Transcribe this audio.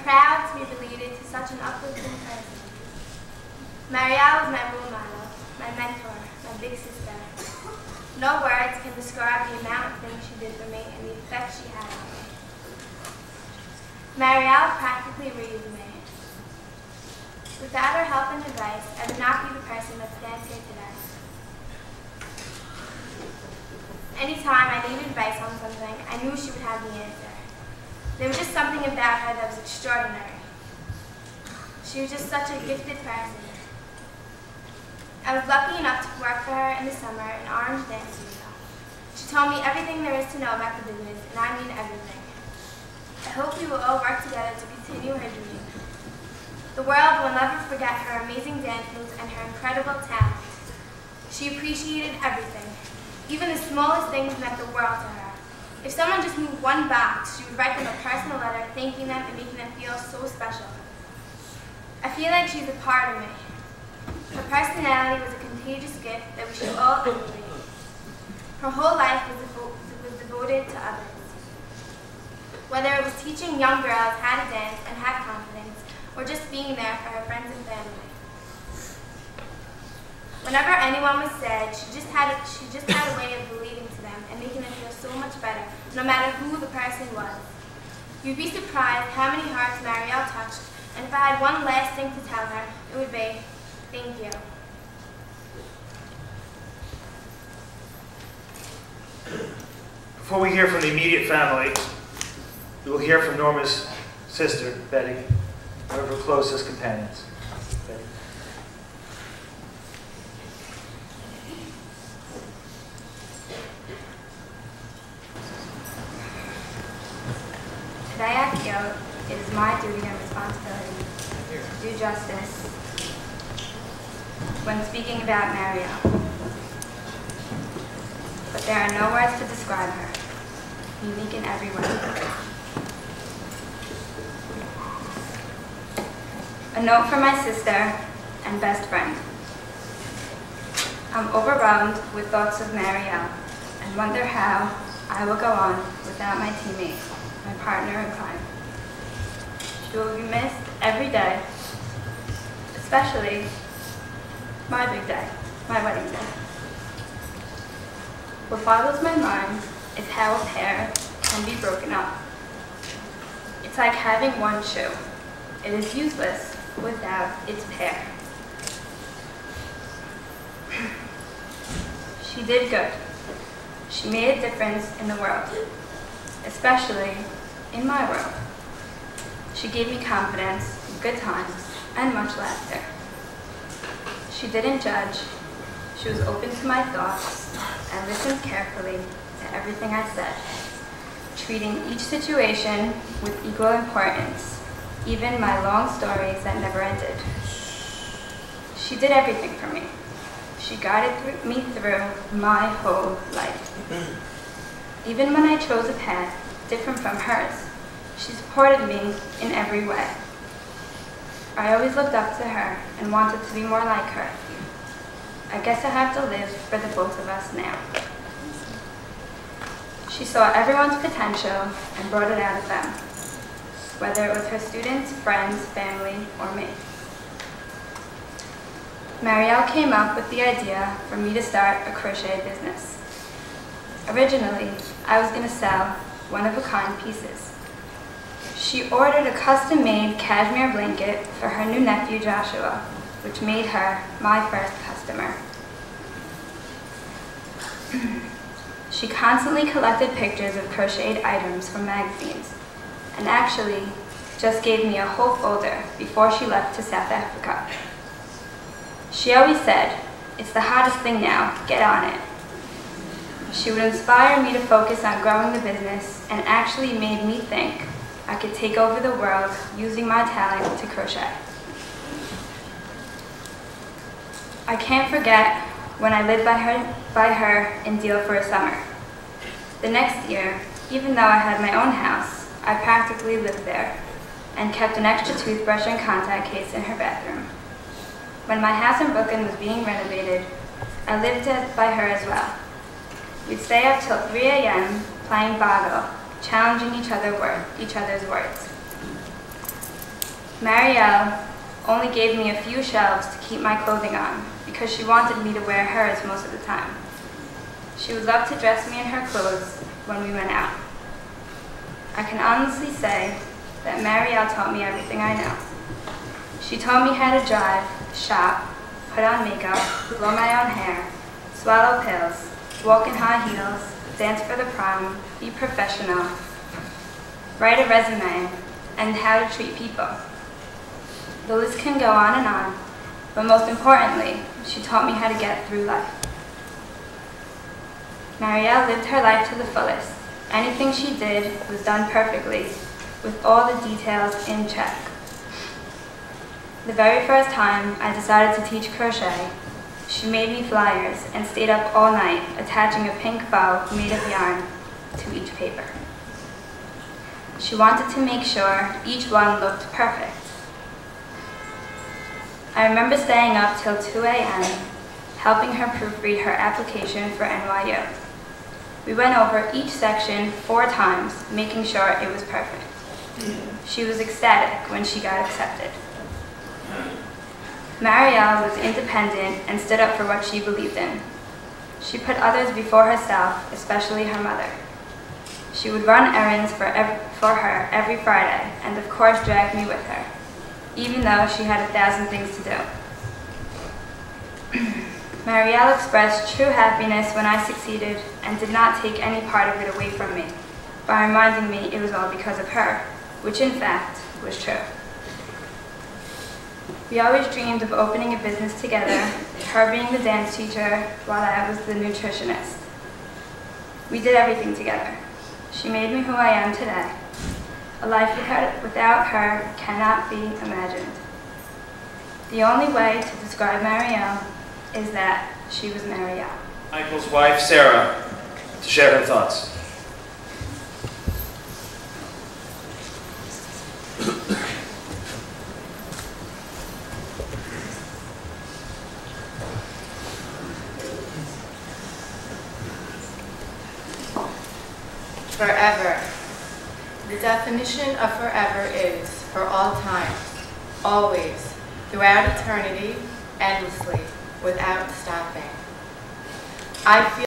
proud to be related to such an uplifting person. Mariel was my role model, my mentor, my big sister. No words can describe the amount of things she did for me and the effect she had on me. Mariel practically raised me. Without her help and advice, I would not be the person that stands here today. Anytime I needed advice on something, I knew she would have the answer. There was just something about her that was extraordinary. She was just such a gifted person. I was lucky enough to work for her in the summer in Orange Dance Studio. She told me everything there is to know about the business, and I mean everything. I hope we will all work together to continue her dream. The world will never forget her amazing dance moves and her incredible talent. She appreciated everything. Even the smallest things meant the world to her. If someone just moved one box, she would write them a personal letter thanking them and making them feel so special. I feel like she's a part of me. Her personality was a contagious gift that we should all emulate. Her whole life was devoted to others. Whether it was teaching young girls how to dance and have confidence, or just being there for her friends and family. Whenever anyone was sad, she just had a way of relating to them and making them feel so much better, no matter who the person was. You'd be surprised how many hearts Mariel touched, and if I had one last thing to tell her, it would be, thank you. Before we hear from the immediate family, we will hear from Norma's sister, Betty, one of her closest companions. Betty. Today I feel it is my duty and responsibility to do justice when speaking about Mariel. But there are no words to describe her, unique in every way. A note from my sister and best friend. I'm overwhelmed with thoughts of Mariel and wonder how I will go on without my teammate, my partner in crime. She will be missed every day, especially my big day, my wedding day. What boggles my mind is how a pair can be broken up. It's like having one shoe. It is useless without its pair. She did good. She made a difference in the world, especially in my world. She gave me confidence, good times, and much laughter. She didn't judge. She was open to my thoughts and listened carefully to everything I said, treating each situation with equal importance, even my long stories that never ended. She did everything for me. She guided me through my whole life. Even when I chose a path different from hers, she supported me in every way. I always looked up to her and wanted to be more like her. I guess I have to live for the both of us now. She saw everyone's potential and brought it out of them, whether it was her students, friends, family, or me. Mariel came up with the idea for me to start a crochet business. Originally, I was going to sell one-of-a-kind pieces. She ordered a custom-made cashmere blanket for her new nephew, Joshua, which made her my first customer. She constantly collected pictures of crocheted items from magazines, and actually just gave me a whole folder before she left to South Africa. She always said, "It's the hottest thing now, get on it." She would inspire me to focus on growing the business and actually made me think I could take over the world using my talent to crochet. I can't forget when I lived by her in Deal for a summer. The next year, even though I had my own house, I practically lived there and kept an extra toothbrush and contact case in her bathroom. When my house in Brooklyn was being renovated, I lived by her as well. We'd stay up till 3 a.m. playing boggle, challenging each other's words. Mariel only gave me a few shelves to keep my clothing on because she wanted me to wear hers most of the time. She would love to dress me in her clothes when we went out. I can honestly say that Mariel taught me everything I know. She taught me how to drive, shop, put on makeup, blow my own hair, swallow pills, walk in high heels, dance for the prom, be professional, write a resume, and how to treat people. The list can go on, but most importantly, she taught me how to get through life. Mariel lived her life to the fullest. Anything she did was done perfectly, with all the details in check. The very first time I decided to teach crochet, she made me flyers and stayed up all night attaching a pink bow made of yarn to each paper. She wanted to make sure each one looked perfect. I remember staying up till 2 a.m. helping her proofread her application for NYU. We went over each section 4 times, making sure it was perfect. She was ecstatic when she got accepted. Mariel was independent and stood up for what she believed in. She put others before herself, especially her mother. She would run errands for her every Friday and of course drag me with her, even though she had 1,000 things to do. Mariel expressed true happiness when I succeeded and did not take any part of it away from me by reminding me it was all because of her, which in fact was true. We always dreamed of opening a business together, her being the dance teacher while I was the nutritionist. We did everything together. She made me who I am today. A life without her cannot be imagined. The only way to describe Mariel is that she was Mariel. Michael's wife, Sarah, to share her thoughts. Forever. The definition of forever is for all time, always, throughout eternity, endlessly, without stopping. I feel